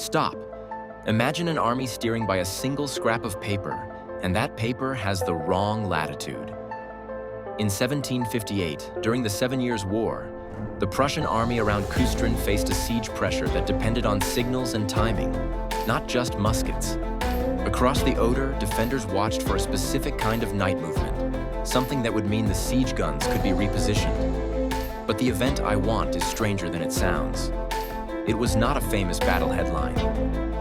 Stop. Imagine an army steering by a single scrap of paper, and that paper has the wrong latitude. In 1758, during the 7 Years' War, the Prussian army around Küstrin faced a siege pressure that depended on signals and timing, not just muskets. Across the Oder, defenders watched for a specific kind of night movement, something that would mean the siege guns could be repositioned. But the event I want is stranger than it sounds. It was not a famous battle headline.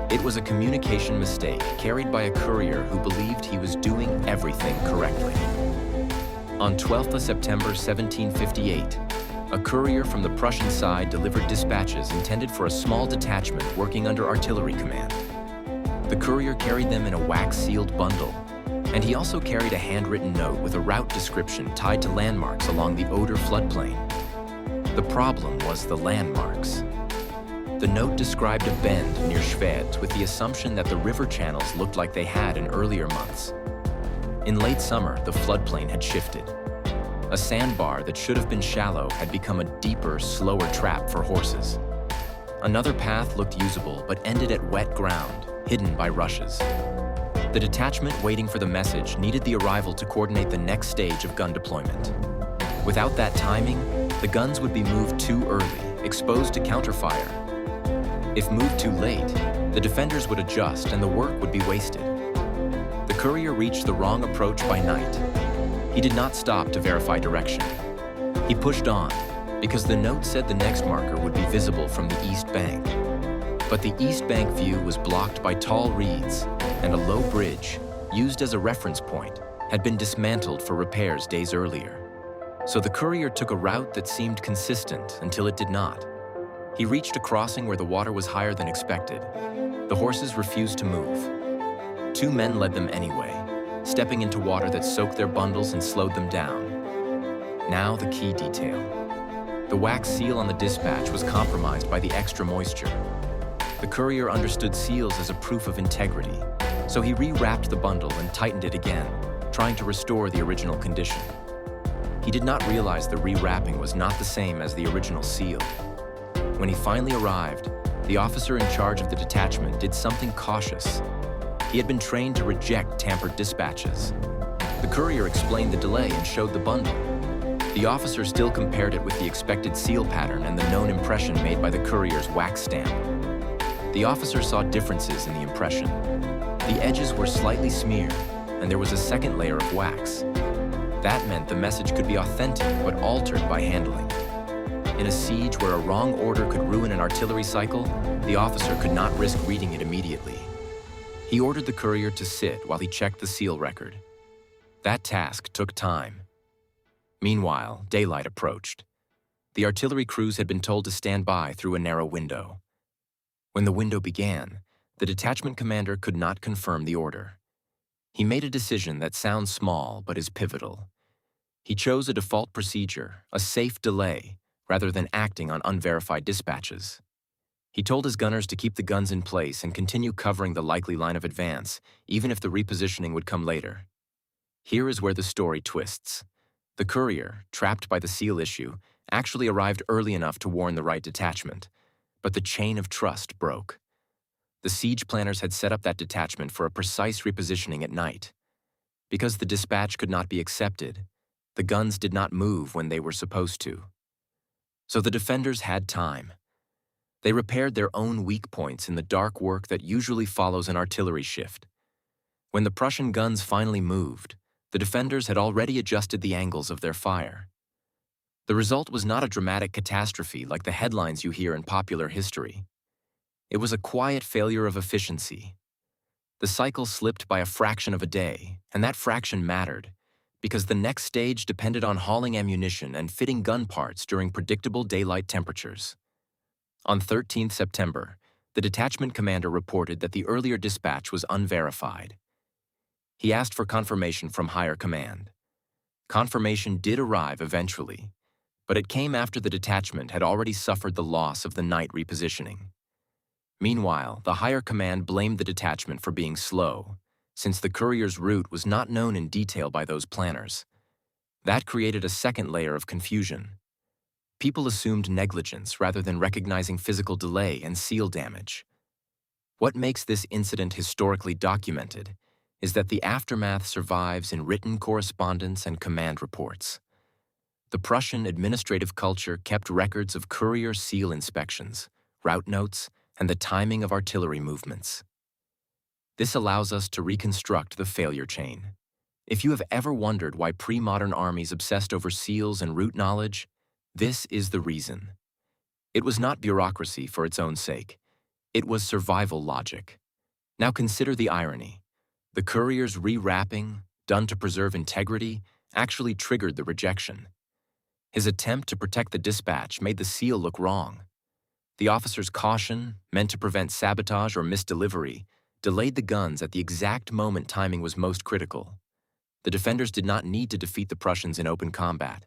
It was a communication mistake carried by a courier who believed he was doing everything correctly. On 12th of September 1758, a courier from the Prussian side delivered dispatches intended for a small detachment working under artillery command. The courier carried them in a wax-sealed bundle, and he also carried a handwritten note with a route description tied to landmarks along the Oder floodplain. The problem was the landmarks. The note described a bend near Schwedt with the assumption that the river channels looked like they had in earlier months. In late summer, the floodplain had shifted. A sandbar that should have been shallow had become a deeper, slower trap for horses. Another path looked usable but ended at wet ground, hidden by rushes. The detachment waiting for the message needed the arrival to coordinate the next stage of gun deployment. Without that timing, the guns would be moved too early, exposed to counterfire. If moved too late, the defenders would adjust and the work would be wasted. The courier reached the wrong approach by night. He did not stop to verify direction. He pushed on, because the note said the next marker would be visible from the east bank. But the east bank view was blocked by tall reeds, and a low bridge, used as a reference point, had been dismantled for repairs days earlier. So the courier took a route that seemed consistent until it did not. He reached a crossing where the water was higher than expected. The horses refused to move. Two men led them anyway, stepping into water that soaked their bundles and slowed them down. Now the key detail. The wax seal on the dispatch was compromised by the extra moisture. The courier understood seals as a proof of integrity, so he rewrapped the bundle and tightened it again, trying to restore the original condition. He did not realize the rewrapping was not the same as the original seal. When he finally arrived, the officer in charge of the detachment did something cautious. He had been trained to reject tampered dispatches. The courier explained the delay and showed the bundle. The officer still compared it with the expected seal pattern and the known impression made by the courier's wax stamp. The officer saw differences in the impression. The edges were slightly smeared, and there was a second layer of wax. That meant the message could be authentic but altered by handling. In a siege where a wrong order could ruin an artillery cycle, the officer could not risk reading it immediately. He ordered the courier to sit while he checked the seal record. That task took time. Meanwhile, daylight approached. The artillery crews had been told to stand by through a narrow window. When the window began, the detachment commander could not confirm the order. He made a decision that sounds small but is pivotal. He chose a default procedure, a safe delay, rather than acting on unverified dispatches. He told his gunners to keep the guns in place and continue covering the likely line of advance, even if the repositioning would come later. Here is where the story twists. The courier, trapped by the seal issue, actually arrived early enough to warn the right detachment, but the chain of trust broke. The siege planners had set up that detachment for a precise repositioning at night. Because the dispatch could not be accepted, the guns did not move when they were supposed to. So the defenders had time. They repaired their own weak points in the dark work that usually follows an artillery shift. When the Prussian guns finally moved, the defenders had already adjusted the angles of their fire. The result was not a dramatic catastrophe like the headlines you hear in popular history. It was a quiet failure of efficiency. The cycle slipped by a fraction of a day, and that fraction mattered, because the next stage depended on hauling ammunition and fitting gun parts during predictable daylight temperatures. On 13th September, the detachment commander reported that the earlier dispatch was unverified. He asked for confirmation from higher command. Confirmation did arrive eventually, but it came after the detachment had already suffered the loss of the night repositioning. Meanwhile, the higher command blamed the detachment for being slow, since the courier's route was not known in detail by those planners. That created a second layer of confusion. People assumed negligence rather than recognizing physical delay and seal damage. What makes this incident historically documented is that the aftermath survives in written correspondence and command reports. The Prussian administrative culture kept records of courier seal inspections, route notes, and the timing of artillery movements. This allows us to reconstruct the failure chain. If you have ever wondered why pre-modern armies obsessed over seals and route knowledge, this is the reason. It was not bureaucracy for its own sake. It was survival logic. Now consider the irony. The courier's rewrapping, done to preserve integrity, actually triggered the rejection. His attempt to protect the dispatch made the seal look wrong. The officer's caution, meant to prevent sabotage or misdelivery, delayed the guns at the exact moment timing was most critical. The defenders did not need to defeat the Prussians in open combat.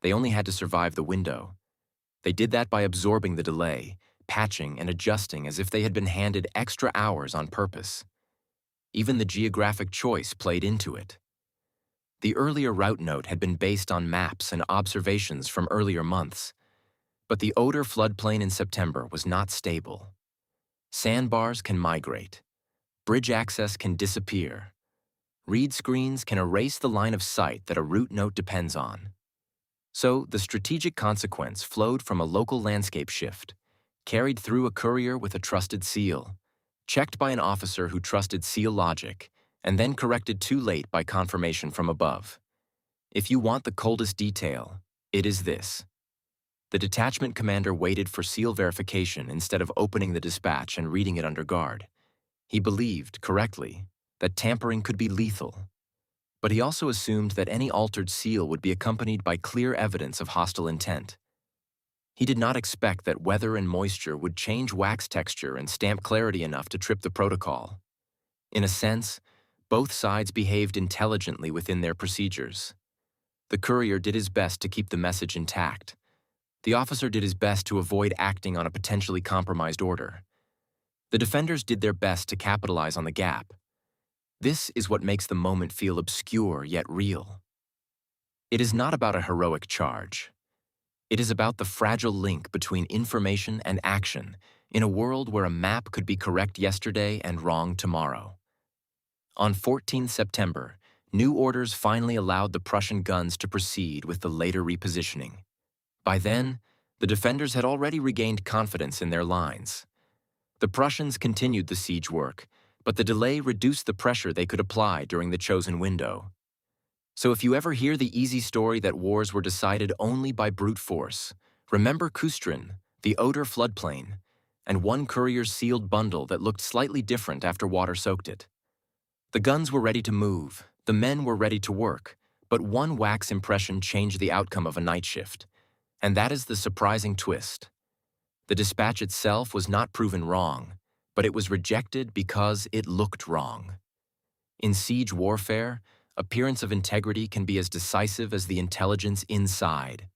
They only had to survive the window. They did that by absorbing the delay, patching and adjusting as if they had been handed extra hours on purpose. Even the geographic choice played into it. The earlier route note had been based on maps and observations from earlier months, but the Oder floodplain in September was not stable. Sandbars can migrate. Bridge access can disappear. Read screens can erase the line of sight that a route note depends on. So, the strategic consequence flowed from a local landscape shift, carried through a courier with a trusted seal, checked by an officer who trusted seal logic, and then corrected too late by confirmation from above. If you want the coldest detail, it is this. The detachment commander waited for seal verification instead of opening the dispatch and reading it under guard. He believed, correctly, that tampering could be lethal. But he also assumed that any altered seal would be accompanied by clear evidence of hostile intent. He did not expect that weather and moisture would change wax texture and stamp clarity enough to trip the protocol. In a sense, both sides behaved intelligently within their procedures. The courier did his best to keep the message intact. The officer did his best to avoid acting on a potentially compromised order. The defenders did their best to capitalize on the gap. This is what makes the moment feel obscure yet real. It is not about a heroic charge. It is about the fragile link between information and action in a world where a map could be correct yesterday and wrong tomorrow. On 14 September, new orders finally allowed the Prussian guns to proceed with the later repositioning. By then, the defenders had already regained confidence in their lines. The Prussians continued the siege work, but the delay reduced the pressure they could apply during the chosen window. So if you ever hear the easy story that wars were decided only by brute force, remember Küstrin, the Oder floodplain, and one courier's sealed bundle that looked slightly different after water soaked it. The guns were ready to move, the men were ready to work, but one wax impression changed the outcome of a night shift. And that is the surprising twist. The dispatch itself was not proven wrong, but it was rejected because it looked wrong. In siege warfare, appearance of integrity can be as decisive as the intelligence inside.